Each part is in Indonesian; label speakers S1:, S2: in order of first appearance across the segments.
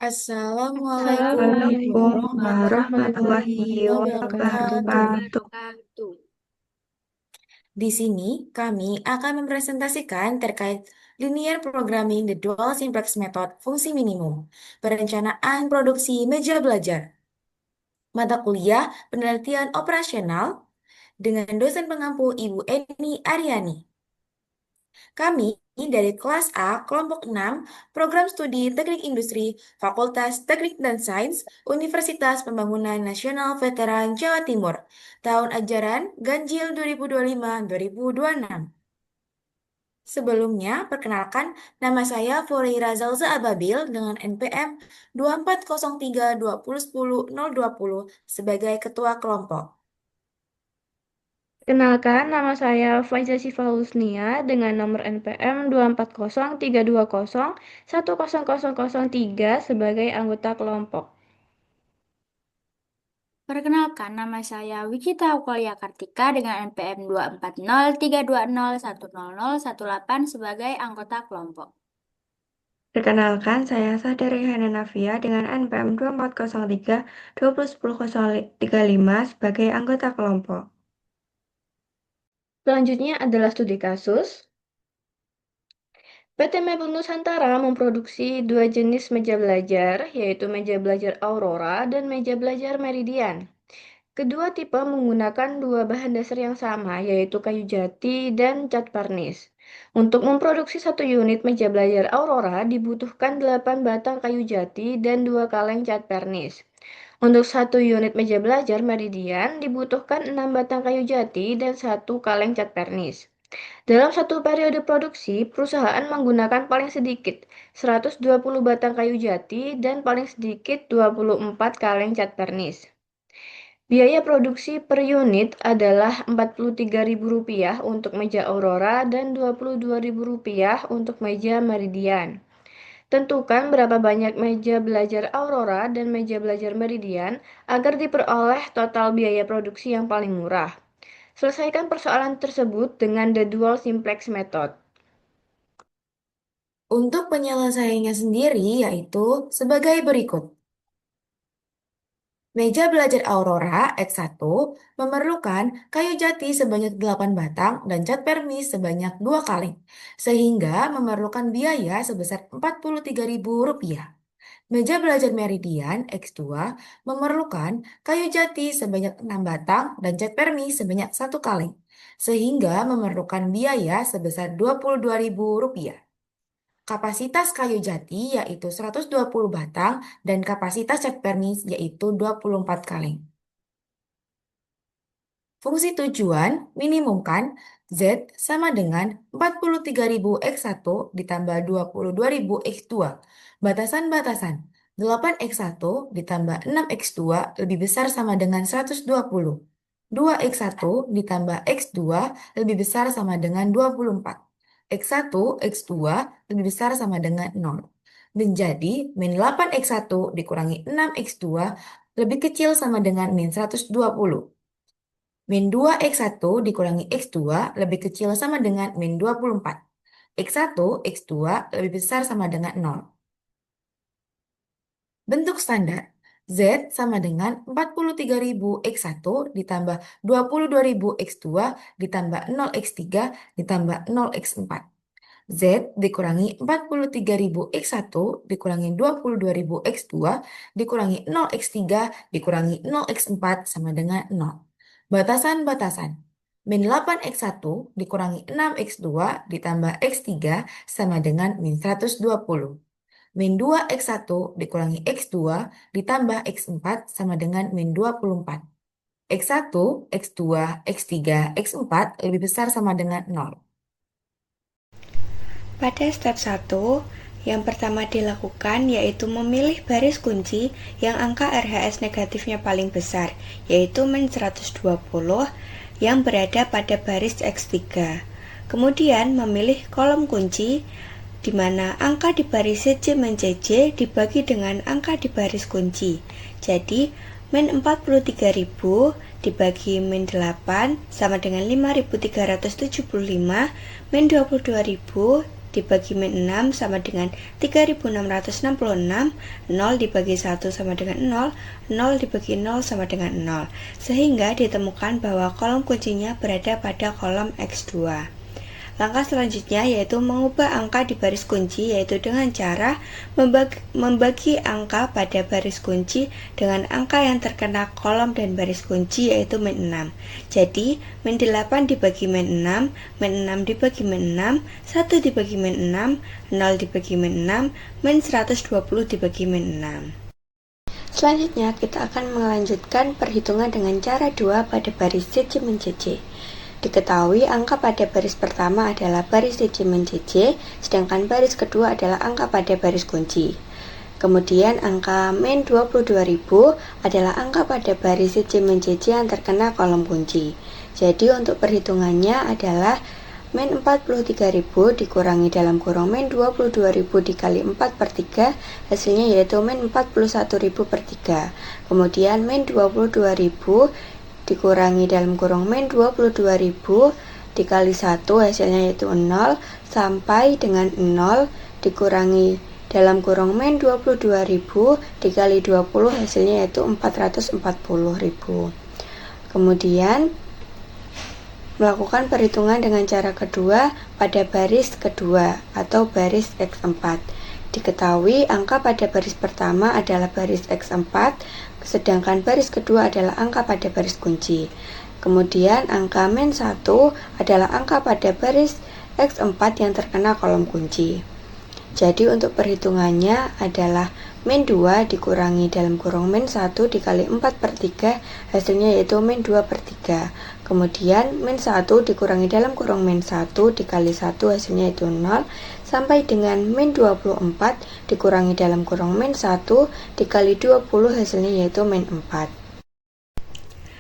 S1: Assalamualaikum
S2: Assalamualaikum
S1: warahmatullahi
S2: warahmatullahi
S1: wabarakatuh.
S2: wabarakatuh.
S1: Di sini kami akan mempresentasikan terkait linear programming the dual simplex method fungsi minimum, perencanaan produksi meja belajar, mata kuliah penelitian operasional dengan dosen pengampu Ibu Eni Aryani. Kami dari kelas A, kelompok 6, Program Studi Teknik Industri, Fakultas Teknik dan Sains, Universitas Pembangunan Nasional Veteran Jawa Timur, tahun ajaran Ganjil 2025-2026. Sebelumnya, perkenalkan, nama saya Foreira Zalza Ababil dengan NPM 2403201020 sebagai Ketua Kelompok.
S2: Kenalkan, nama saya Faiza Syifa Husnia dengan nomor NPM 24032010003 sebagai anggota kelompok.
S3: Perkenalkan, nama saya Wikita Aukolia Kartika dengan NPM 24032210018 sebagai anggota kelompok.
S4: Perkenalkan, saya Sadari Hana Navia dengan NPM 2403 sebagai anggota kelompok.
S2: Selanjutnya adalah studi kasus. PT Mebel Nusantara memproduksi dua jenis meja belajar, yaitu meja belajar Aurora dan meja belajar Meridian. Kedua tipe menggunakan dua bahan dasar yang sama, yaitu kayu jati dan cat varnis. Untuk memproduksi satu unit meja belajar Aurora dibutuhkan 8 batang kayu jati dan 2 kaleng cat vernis. Untuk satu unit meja belajar Meridian dibutuhkan 6 batang kayu jati dan 1 kaleng cat vernis. Dalam satu periode produksi, perusahaan menggunakan paling sedikit 120 batang kayu jati dan paling sedikit 24 kaleng cat vernis. Biaya produksi per unit adalah Rp43.000 untuk meja Aurora dan Rp22.000 untuk meja Meridian. Tentukan berapa banyak meja belajar Aurora dan meja belajar Meridian agar diperoleh total biaya produksi yang paling murah. Selesaikan persoalan tersebut dengan the dual simplex method.
S1: Untuk penyelesaiannya sendiri yaitu sebagai berikut. Meja belajar Aurora X1 memerlukan kayu jati sebanyak 8 batang dan cat permis sebanyak 2 kaleng, sehingga memerlukan biaya sebesar Rp43.000. Meja belajar Meridian X2 memerlukan kayu jati sebanyak 6 batang dan cat permis sebanyak 1 kaleng, sehingga memerlukan biaya sebesar Rp22.000. Kapasitas kayu jati yaitu 120 batang dan kapasitas cat pernis yaitu 24 kaleng. Fungsi tujuan minimumkan Z sama dengan 43.000 X1 ditambah 22.000 X2. Batasan-batasan 8X1 ditambah 6X2 lebih besar sama dengan 120. 2X1 ditambah X2 lebih besar sama dengan 24. X1, X2 lebih besar sama dengan 0. Menjadi min 8X1 dikurangi 6X2 lebih kecil sama dengan min 120. Min 2X1 dikurangi X2 lebih kecil sama dengan min 24. X1, X2 lebih besar sama dengan 0. Bentuk standar. Z sama dengan 43.000 X1 ditambah 22.000 X2 ditambah 0X3 ditambah 0X4. Z dikurangi 43.000 X1 dikurangi 22.000 X2 dikurangi 0X3 dikurangi 0X4 sama dengan 0. Batasan-batasan. Min 8X1 dikurangi 6X2 ditambah X3 sama dengan min 120. Min 2X1 dikurangi X2 ditambah X4 sama dengan min 24. X1, X2, X3, X4 lebih besar sama dengan 0.
S4: Pada step 1, yang pertama dilakukan yaitu memilih baris kunci yang angka RHS negatifnya paling besar, yaitu min 120 yang berada pada baris X3. Kemudian memilih kolom kunci di mana angka di baris CJ min CJ dibagi dengan angka di baris kunci. Jadi, min 43.000 dibagi min 8 sama dengan 5.375, min 22.000 dibagi min 6 sama dengan 3666, 0 dibagi 1 sama dengan 0, 0 dibagi 0 sama dengan 0, sehingga ditemukan bahwa kolom kuncinya berada pada kolom X2. Langkah selanjutnya yaitu mengubah angka di baris kunci, yaitu dengan cara membagi angka pada baris kunci dengan angka yang terkena kolom dan baris kunci, yaitu min 6. Jadi, min 8 dibagi min 6, min 6 dibagi min 6, 1 dibagi min 6, 0 dibagi min 6, min 120 dibagi min 6. Selanjutnya, kita akan melanjutkan perhitungan dengan cara 2 pada baris CC min CC. Diketahui angka pada baris pertama adalah baris CC min CC, sedangkan baris kedua adalah angka pada baris kunci. Kemudian angka min 22.000 adalah angka pada baris CC min CC yang terkena kolom kunci. Jadi untuk perhitungannya adalah min 43.000 dikurangi dalam kurung min 22.000 dikali 4 per 3, hasilnya yaitu min 41.000 per 3. Kemudian min 22.000 dikurangi dalam kurung min 22.000 dikali 1, hasilnya yaitu 0, sampai dengan 0 dikurangi dalam kurung min 22.000 dikali 20, hasilnya yaitu 440.000. Kemudian melakukan perhitungan dengan cara kedua pada baris kedua atau baris X4. Diketahui angka pada baris pertama adalah baris X4, sedangkan baris kedua adalah angka pada baris kunci. Kemudian angka min 1 adalah angka pada baris X4 yang terkena kolom kunci. Jadi untuk perhitungannya adalah min 2 dikurangi dalam kurung min 1 dikali 4 per 3, hasilnya yaitu min 2 per 3. Kemudian min 1 dikurangi dalam kurung min 1 dikali 1, hasilnya yaitu 0, sampai dengan min 24 dikurangi dalam kurung min 1 dikali 20, hasilnya yaitu min 4.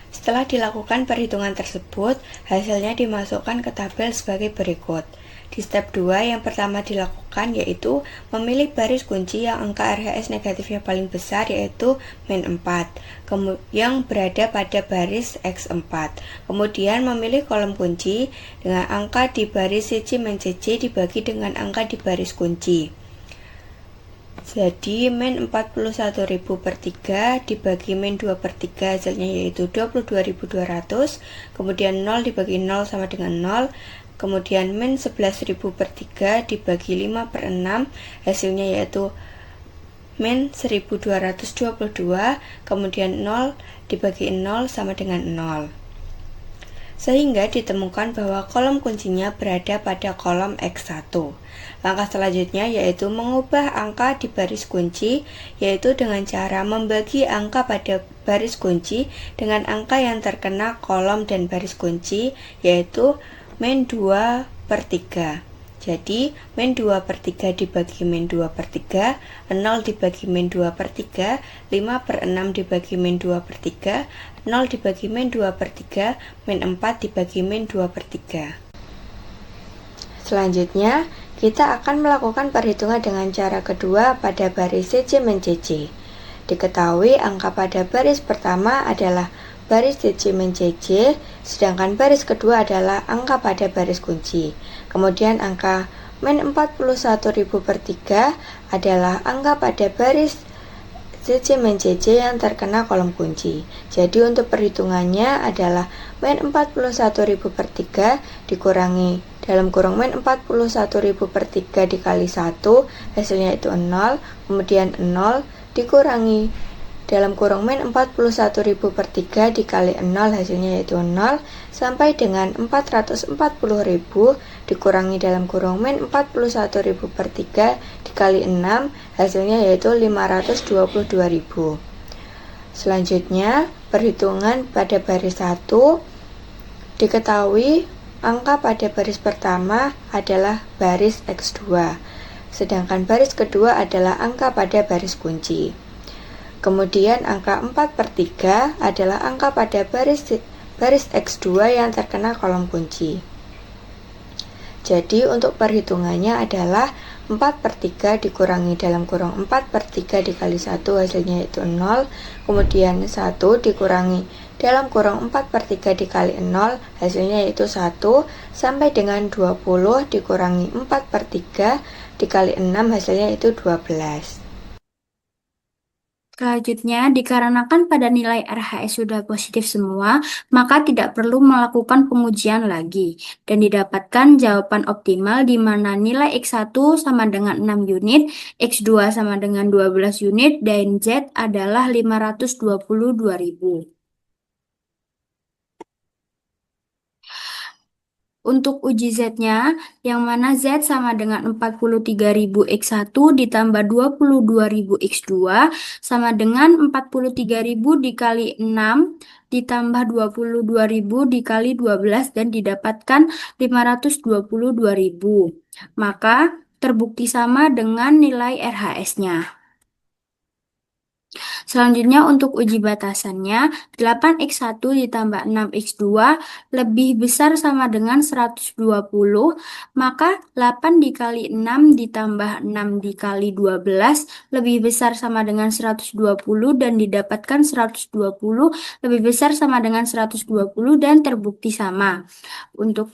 S4: Setelah dilakukan perhitungan tersebut, hasilnya dimasukkan ke tabel sebagai berikut. Di step 2 yang pertama dilakukan yaitu memilih baris kunci yang angka RHS negatifnya paling besar, yaitu min 4 yang berada pada baris X4. Kemudian memilih kolom kunci dengan angka di baris CC min CC dibagi dengan angka di baris kunci. Jadi min 41.000 per 3 dibagi min 2 per 3, hasilnya yaitu 22.200. Kemudian 0 dibagi 0 sama dengan 0. Kemudian min 11.000 per 3 dibagi 5 per 6, hasilnya yaitu min 1222. Kemudian 0 dibagi 0 sama dengan 0. Sehingga ditemukan bahwa kolom kuncinya berada pada kolom X1. Langkah selanjutnya yaitu mengubah angka di baris kunci, yaitu dengan cara membagi angka pada baris kunci dengan angka yang terkena kolom dan baris kunci, yaitu min 2 per 3. Jadi, min 2 per 3 dibagi min 2 per 3, 0 dibagi min 2 per 3, 5 per 6 dibagi min 2 per 3, 0 dibagi min 2 per 3, min 4 dibagi min 2 per 3. Selanjutnya, kita akan melakukan perhitungan dengan cara kedua pada baris CC min CC. Diketahui angka pada baris pertama adalah baris CC min CC, sedangkan baris kedua adalah angka pada baris kunci. Kemudian angka min 41.000 per 3 adalah angka pada baris CC min CC yang terkena kolom kunci. Jadi untuk perhitungannya adalah min 41.000 per 3 dikurangi dalam kurung min 41.000 per 3 dikali 1, hasilnya itu 0. Kemudian 0 dikurangi dalam kurung min 41.000 per 3 dikali 0, hasilnya yaitu 0, sampai dengan 440.000 dikurangi dalam kurung min 41.000 per 3 dikali 6, hasilnya yaitu 522.000. Selanjutnya, perhitungan pada baris 1. Diketahui angka pada baris pertama adalah baris X2, sedangkan baris kedua adalah angka pada baris kunci. Kemudian angka 4 per 3 adalah angka pada baris X2 yang terkena kolom kunci. Jadi untuk perhitungannya adalah 4 per 3 dikurangi dalam kurung 4 per 3 dikali 1, hasilnya itu 0. Kemudian 1 dikurangi dalam kurung 4/3 dikali 0, hasilnya yaitu 1, sampai dengan 20 dikurangi 4/3 dikali 6, hasilnya yaitu 12.
S3: Selanjutnya, dikarenakan pada nilai RHS sudah positif semua, maka tidak perlu melakukan pengujian lagi. Dan didapatkan jawaban optimal di mana nilai X1 sama dengan 6 unit, X2 sama dengan 12 unit, dan Z adalah 522.000. Untuk uji Z-nya, yang mana Z sama dengan 43.000 X1 ditambah 22.000 X2 sama dengan 43.000 dikali 6 ditambah 22.000 dikali 12 dan didapatkan 522.000. Maka terbukti sama dengan nilai RHS-nya. Selanjutnya untuk uji batasannya, 8x1 ditambah 6x2 lebih besar sama dengan 120, maka 8 dikali 6 ditambah 6 dikali 12 lebih besar sama dengan 120 dan didapatkan 120 lebih besar sama dengan 120 dan terbukti sama. Untuk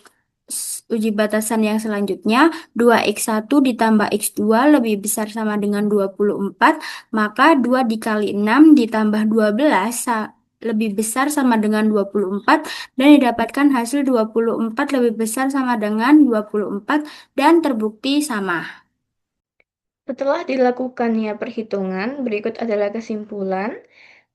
S3: uji batasan yang selanjutnya, 2x1 ditambah x2 lebih besar sama dengan 24, maka 2 dikali 6 ditambah 12 lebih besar sama dengan 24 dan didapatkan hasil 24 lebih besar sama dengan 24 dan terbukti sama.
S2: Setelah dilakukannya perhitungan, berikut adalah kesimpulan.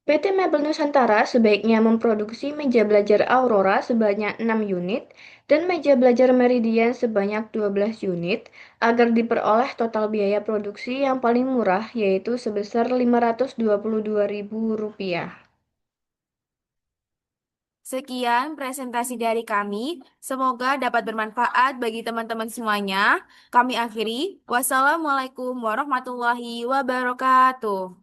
S2: PT Mebel Nusantara sebaiknya memproduksi meja belajar Aurora sebanyak 6 unit dan meja belajar Meridian sebanyak 12 unit agar diperoleh total biaya produksi yang paling murah yaitu sebesar Rp522.000.
S1: Sekian presentasi dari kami. Semoga dapat bermanfaat bagi teman-teman semuanya. Kami akhiri. Wassalamualaikum warahmatullahi wabarakatuh.